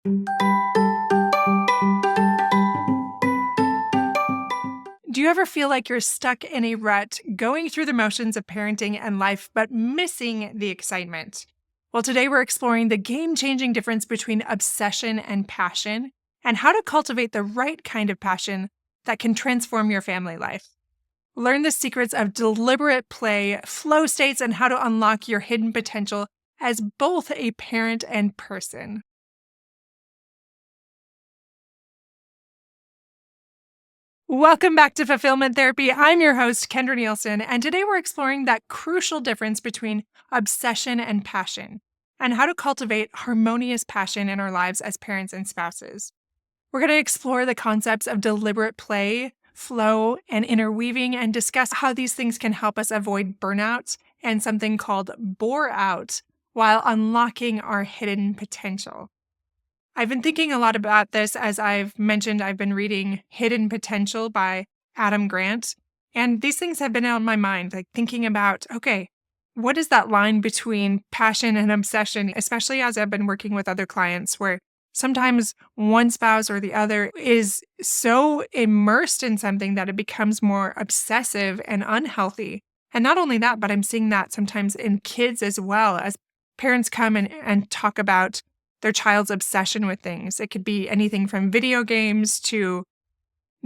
Do you ever feel like you're stuck in a rut, going through the motions of parenting and life, but missing the excitement? Well, today we're exploring the game-changing difference between obsession and passion, and how to cultivate the right kind of passion that can transform your family life. Learn the secrets of deliberate play, flow states, and how to unlock your hidden potential as both a parent and person. Welcome back to Fulfillment Therapy. I'm your host, Kendra Nielsen, and today we're exploring that crucial difference between obsession and passion, and how to cultivate harmonious passion in our lives as parents and spouses. We're going to explore the concepts of deliberate play, flow, and interweaving, and discuss how these things can help us avoid burnout and something called boreout while unlocking our hidden potential. I've been thinking a lot about this. As I've mentioned, I've been reading Hidden Potential by Adam Grant. And these things have been on my mind, like thinking about, okay, what is that line between passion and obsession, especially as I've been working with other clients where sometimes one spouse or the other is so immersed in something that it becomes more obsessive and unhealthy. And not only that, but I'm seeing that sometimes in kids as well, as parents come and talk about their child's obsession with things. It could be anything from video games to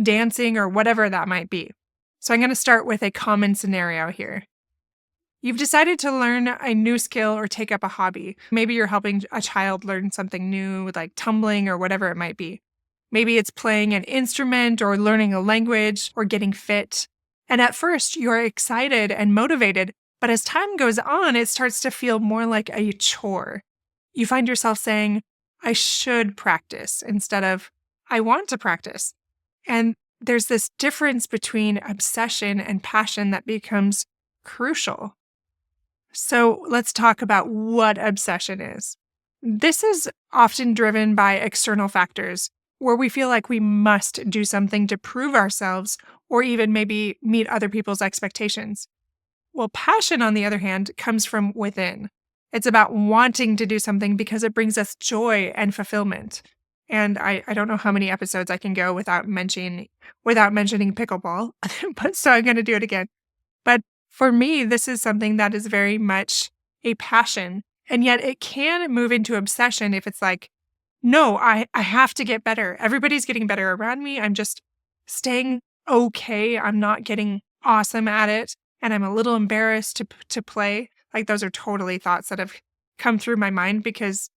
dancing or whatever that might be. So I'm going to start with a common scenario here. You've decided to learn a new skill or take up a hobby. Maybe you're helping a child learn something new, like tumbling or whatever it might be. Maybe it's playing an instrument or learning a language or getting fit. And at first, you're excited and motivated, but as time goes on, it starts to feel more like a chore. You find yourself saying, I should practice instead of, I want to practice. And there's this difference between obsession and passion that becomes crucial. So let's talk about what obsession is. This is often driven by external factors where we feel like we must do something to prove ourselves or even maybe meet other people's expectations. Well, passion, on the other hand, comes from within. It's about wanting to do something because it brings us joy and fulfillment. And I don't know how many episodes I can go without mentioning pickleball, but so I'm going to do it again. But for me, this is something that is very much a passion. And yet it can move into obsession if it's like, no, I have to get better. Everybody's getting better around me. I'm just staying okay. I'm not getting awesome at it. And I'm a little embarrassed to play. Like those are totally thoughts that have come through my mind because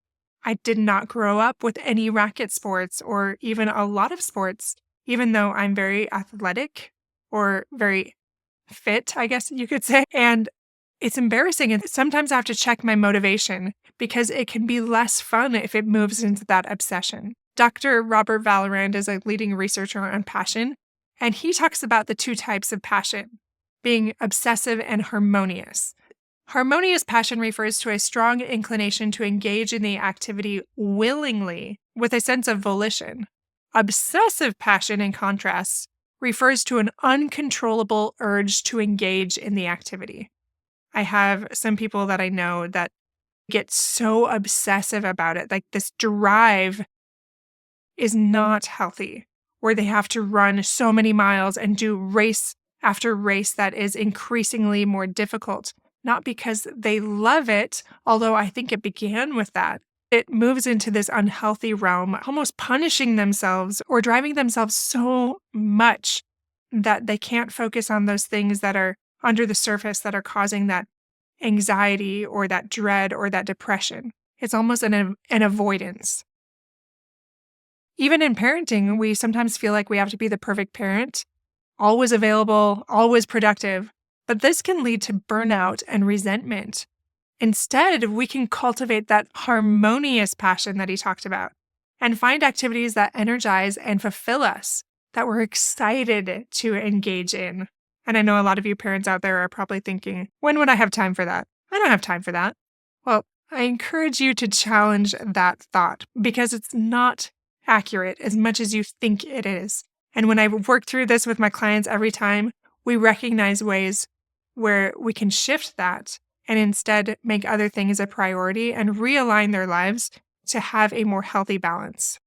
I did not grow up with any racket sports or even a lot of sports, even though I'm very athletic or very fit, I guess you could say. And it's embarrassing. And sometimes I have to check my motivation because it can be less fun if it moves into that obsession. Dr. Robert Vallerand is a leading researcher on passion, and he talks about the two types of passion being obsessive and harmonious. Harmonious passion refers to a strong inclination to engage in the activity willingly with a sense of volition. Obsessive passion, in contrast, refers to an uncontrollable urge to engage in the activity. I have some people that I know that get so obsessive about it, like this drive is not healthy, where they have to run so many miles and do race after race that is increasingly more difficult. Not because they love it, although I think it began with that. It moves into this unhealthy realm, almost punishing themselves or driving themselves so much that they can't focus on those things that are under the surface that are causing that anxiety or that dread or that depression. It's almost an avoidance. Even in parenting, we sometimes feel like we have to be the perfect parent, always available, always productive. But this can lead to burnout and resentment. Instead, we can cultivate that harmonious passion that he talked about and find activities that energize and fulfill us, that we're excited to engage in. And I know a lot of you parents out there are probably thinking, when would I have time for that? I don't have time for that. Well, I encourage you to challenge that thought because it's not accurate as much as you think it is. And when I work through this with my clients every time, we recognize ways where we can shift that and instead make other things a priority and realign their lives to have a more healthy balance.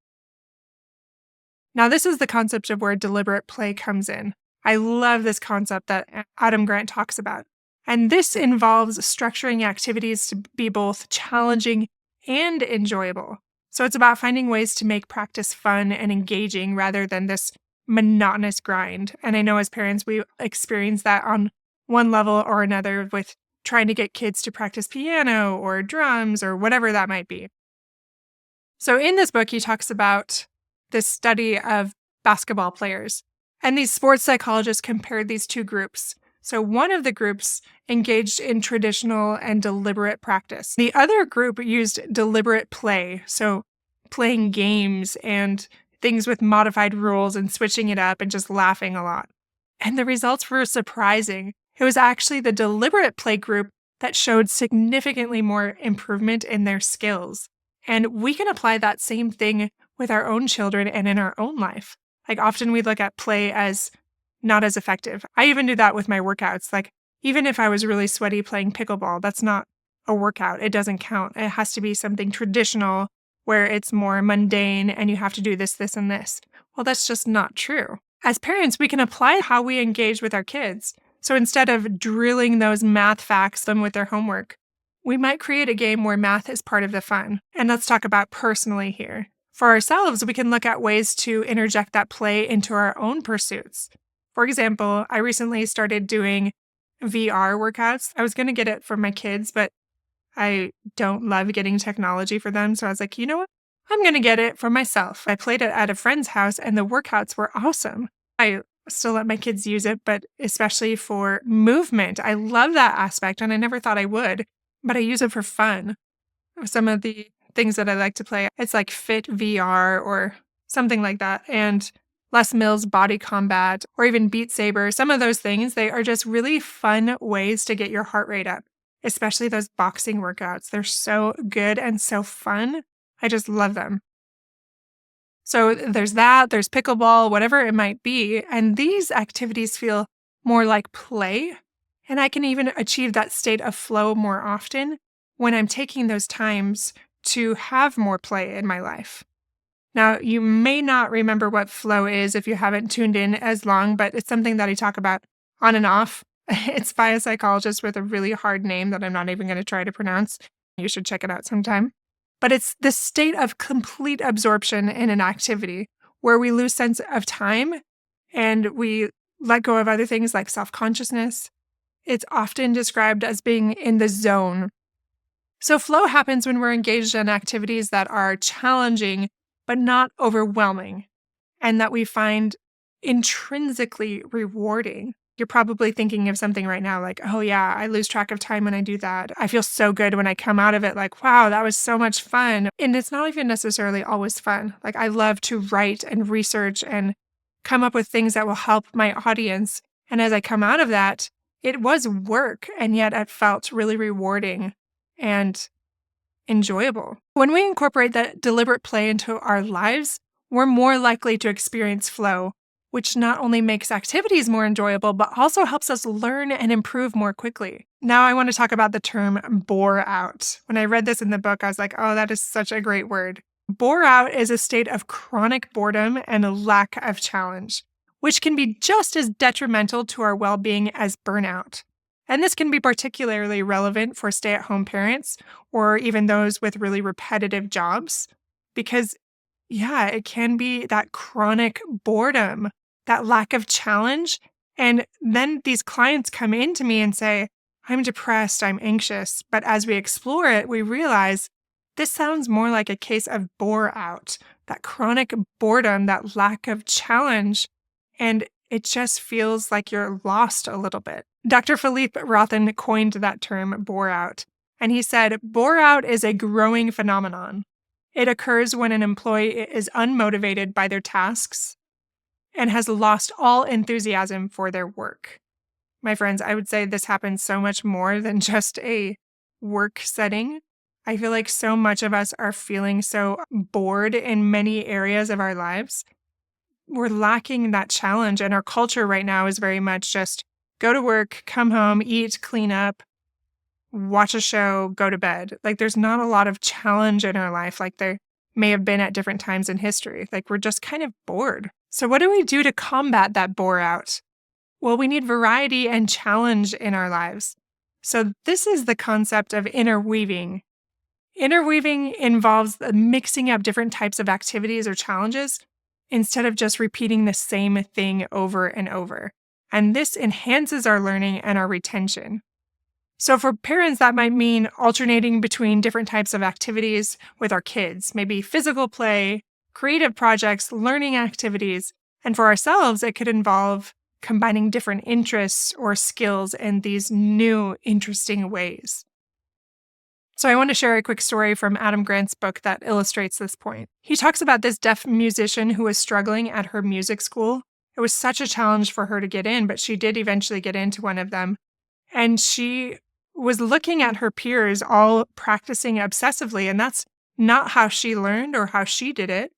Now, this is the concept of where deliberate play comes in. I love this concept that Adam Grant talks about. And this involves structuring activities to be both challenging and enjoyable. So it's about finding ways to make practice fun and engaging rather than this monotonous grind. And I know as parents, we experience that on one level or another with trying to get kids to practice piano or drums or whatever that might be. So in this book, he talks about this study of basketball players. And these sports psychologists compared these two groups. So one of the groups engaged in traditional and deliberate practice. The other group used deliberate play, so playing games and things with modified rules and switching it up and just laughing a lot. And the results were surprising. It was actually the deliberate play group that showed significantly more improvement in their skills. And we can apply that same thing with our own children and in our own life. Like often we look at play as not as effective. I even do that with my workouts. Like even if I was really sweaty playing pickleball, that's not a workout. It doesn't count. It has to be something traditional where it's more mundane and you have to do this, this, and this. Well, that's just not true. As parents, we can apply how we engage with our kids. So instead of drilling those math facts them with their homework, we might create a game where math is part of the fun. And let's talk about personally here. For ourselves, we can look at ways to interject that play into our own pursuits. For example, I recently started doing VR workouts. I was going to get it for my kids, but I don't love getting technology for them. So I was like, you know what? I'm going to get it for myself. I played it at a friend's house and the workouts were awesome. I still let my kids use it, but especially for movement. I love that aspect and I never thought I would, but I use it for fun. Some of the things that I like to play, it's like Fit VR or something like that. And Les Mills Body Combat or even Beat Saber. Some of those things, they are just really fun ways to get your heart rate up, especially those boxing workouts. They're so good and so fun. I just love them. So there's that, there's pickleball, whatever it might be. And these activities feel more like play. And I can even achieve that state of flow more often when I'm taking those times to have more play in my life. Now, you may not remember what flow is if you haven't tuned in as long, but it's something that I talk about on and off. It's by a psychologist with a really hard name that I'm not even going to try to pronounce. You should check it out sometime. But it's the state of complete absorption in an activity where we lose sense of time and we let go of other things like self-consciousness. It's often described as being in the zone. So flow happens when we're engaged in activities that are challenging but not overwhelming, and that we find intrinsically rewarding. You're probably thinking of something right now like, oh yeah, I lose track of time when I do that. I feel so good when I come out of it like, wow, that was so much fun. And it's not even necessarily always fun. Like I love to write and research and come up with things that will help my audience. And as I come out of that, it was work, and yet it felt really rewarding and enjoyable. When we incorporate that deliberate play into our lives, we're more likely to experience flow, which not only makes activities more enjoyable, but also helps us learn and improve more quickly. Now I want to talk about the term boreout. When I read this in the book, I was like, oh, that is such a great word. Boreout is a state of chronic boredom and a lack of challenge, which can be just as detrimental to our well-being as burnout. And this can be particularly relevant for stay-at-home parents or even those with really repetitive jobs because, yeah, it can be that chronic boredom, that lack of challenge. And then these clients come in to me and say, I'm depressed, I'm anxious. But as we explore it, we realize this sounds more like a case of boreout, that chronic boredom, that lack of challenge. And it just feels like you're lost a little bit. Dr. Philippe Rothen coined that term boreout, and he said, boreout is a growing phenomenon. It occurs when an employee is unmotivated by their tasks and has lost all enthusiasm for their work. My friends, I would say this happens so much more than just a work setting. I feel like so much of us are feeling so bored in many areas of our lives. We're lacking that challenge, and our culture right now is very much just go to work, come home, eat, clean up, watch a show, go to bed. Like there's not a lot of challenge in our life like there may have been at different times in history. Like we're just kind of bored. So what do we do to combat that bore out? Well, we need variety and challenge in our lives. So this is the concept of interweaving. Interweaving involves the mixing up different types of activities or challenges instead of just repeating the same thing over and over. And this enhances our learning and our retention. So for parents, that might mean alternating between different types of activities with our kids, maybe physical play, creative projects, learning activities. And for ourselves, it could involve combining different interests or skills in these new, interesting ways. So I want to share a quick story from Adam Grant's book that illustrates this point. He talks about this deaf musician who was struggling at her music school. It was such a challenge for her to get in, but she did eventually get into one of them. And she was looking at her peers all practicing obsessively, and that's not how she learned or how she did it.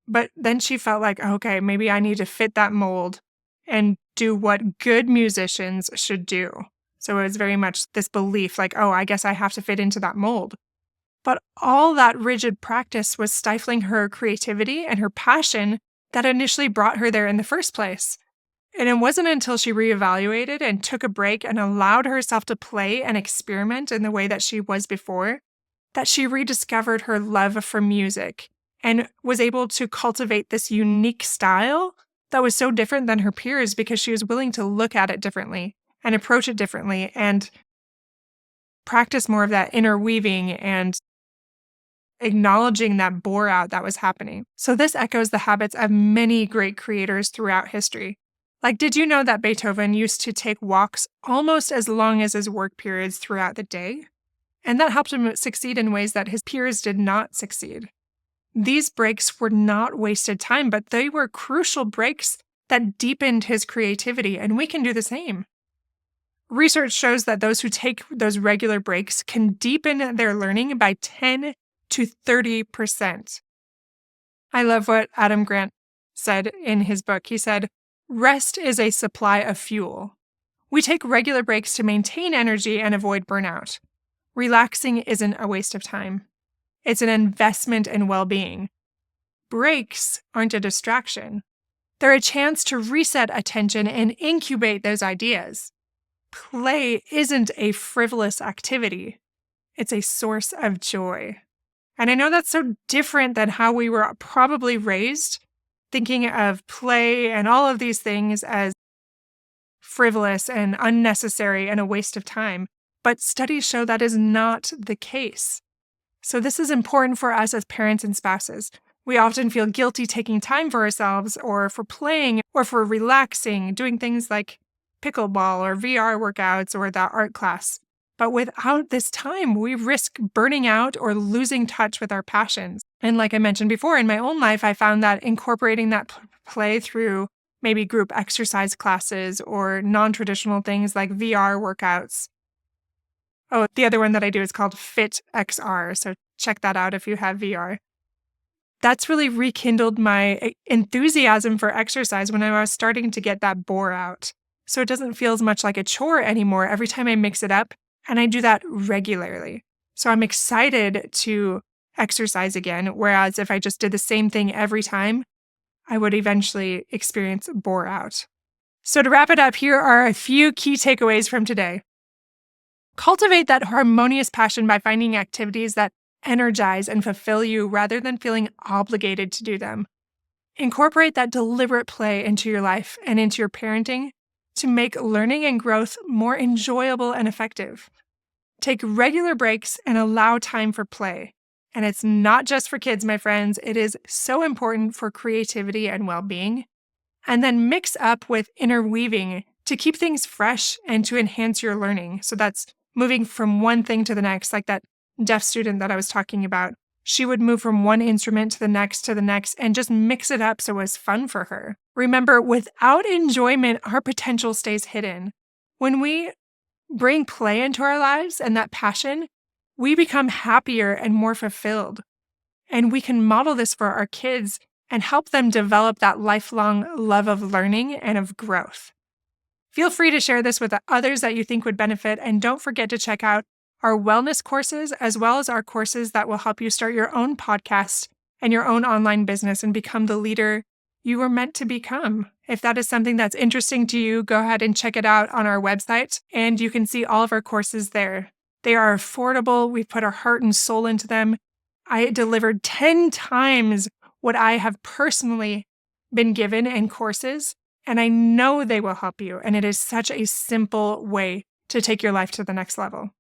But then she felt like, okay, maybe I need to fit that mold and do what good musicians should do. So it was very much this belief like, oh, I guess I have to fit into that mold. But all that rigid practice was stifling her creativity and her passion that initially brought her there in the first place. And it wasn't until she reevaluated and took a break and allowed herself to play and experiment in the way that she was before that she rediscovered her love for music and was able to cultivate this unique style that was so different than her peers because she was willing to look at it differently and approach it differently and practice more of that interweaving and acknowledging that bore out that was happening. So this echoes the habits of many great creators throughout history. Like, did you know that Beethoven used to take walks almost as long as his work periods throughout the day? And that helped him succeed in ways that his peers did not succeed. These breaks were not wasted time, but they were crucial breaks that deepened his creativity, and we can do the same. Research shows that those who take those regular breaks can deepen their learning by 10 to 30%. I love what Adam Grant said in his book. He said, "Rest is a supply of fuel. We take regular breaks to maintain energy and avoid burnout. Relaxing isn't a waste of time. It's an investment in well-being. Breaks aren't a distraction. They're a chance to reset attention and incubate those ideas. Play isn't a frivolous activity. It's a source of joy." And I know that's so different than how we were probably raised, thinking of play and all of these things as frivolous and unnecessary and a waste of time. But studies show that is not the case. So this is important for us as parents and spouses. We often feel guilty taking time for ourselves or for playing or for relaxing, doing things like pickleball or VR workouts or that art class. But without this time, we risk burning out or losing touch with our passions. And like I mentioned before, in my own life, I found that incorporating that play through maybe group exercise classes or non-traditional things like VR workouts. Oh, the other one that I do is called Fit XR, so check that out if you have VR. That's really rekindled my enthusiasm for exercise when I was starting to get that bore out. So it doesn't feel as much like a chore anymore every time I mix it up. And I do that regularly. So I'm excited to exercise again, whereas if I just did the same thing every time, I would eventually experience bore out. So to wrap it up, here are a few key takeaways from today. Cultivate that harmonious passion by finding activities that energize and fulfill you rather than feeling obligated to do them. Incorporate that deliberate play into your life and into your parenting to make learning and growth more enjoyable and effective. Take regular breaks and allow time for play. And it's not just for kids, my friends. It is so important for creativity and well-being. And then mix up with interweaving to keep things fresh and to enhance your learning. So that's moving from one thing to the next, like that deaf student that I was talking about. She would move from one instrument to the next, and just mix it up so it was fun for her. Remember, without enjoyment, our potential stays hidden. When we bring play into our lives and that passion, we become happier and more fulfilled. And we can model this for our kids and help them develop that lifelong love of learning and of growth. Feel free to share this with others that you think would benefit, and don't forget to check out our wellness courses, as well as our courses that will help you start your own podcast and your own online business and become the leader you were meant to become. If that is something that's interesting to you, go ahead and check it out on our website, and you can see all of our courses there. They are affordable. We've put our heart and soul into them. I delivered 10 times what I have personally been given in courses, and I know they will help you. And it is such a simple way to take your life to the next level.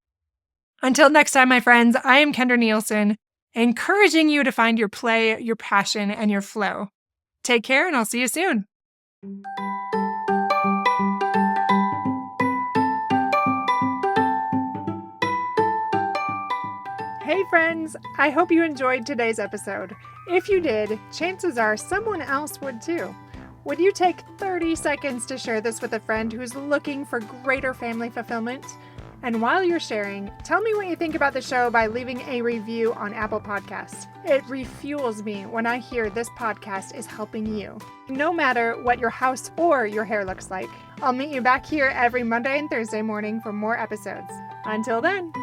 Until next time, my friends, I am Kendra Nielsen, encouraging you to find your play, your passion, and your flow. Take care, and I'll see you soon. Hey friends, I hope you enjoyed today's episode. If you did, chances are someone else would too. Would you take 30 seconds to share this with a friend who's looking for greater family fulfillment? And while you're sharing, tell me what you think about the show by leaving a review on Apple Podcasts. It refuels me when I hear this podcast is helping you, no matter what your house or your hair looks like. I'll meet you back here every Monday and Thursday morning for more episodes. Until then.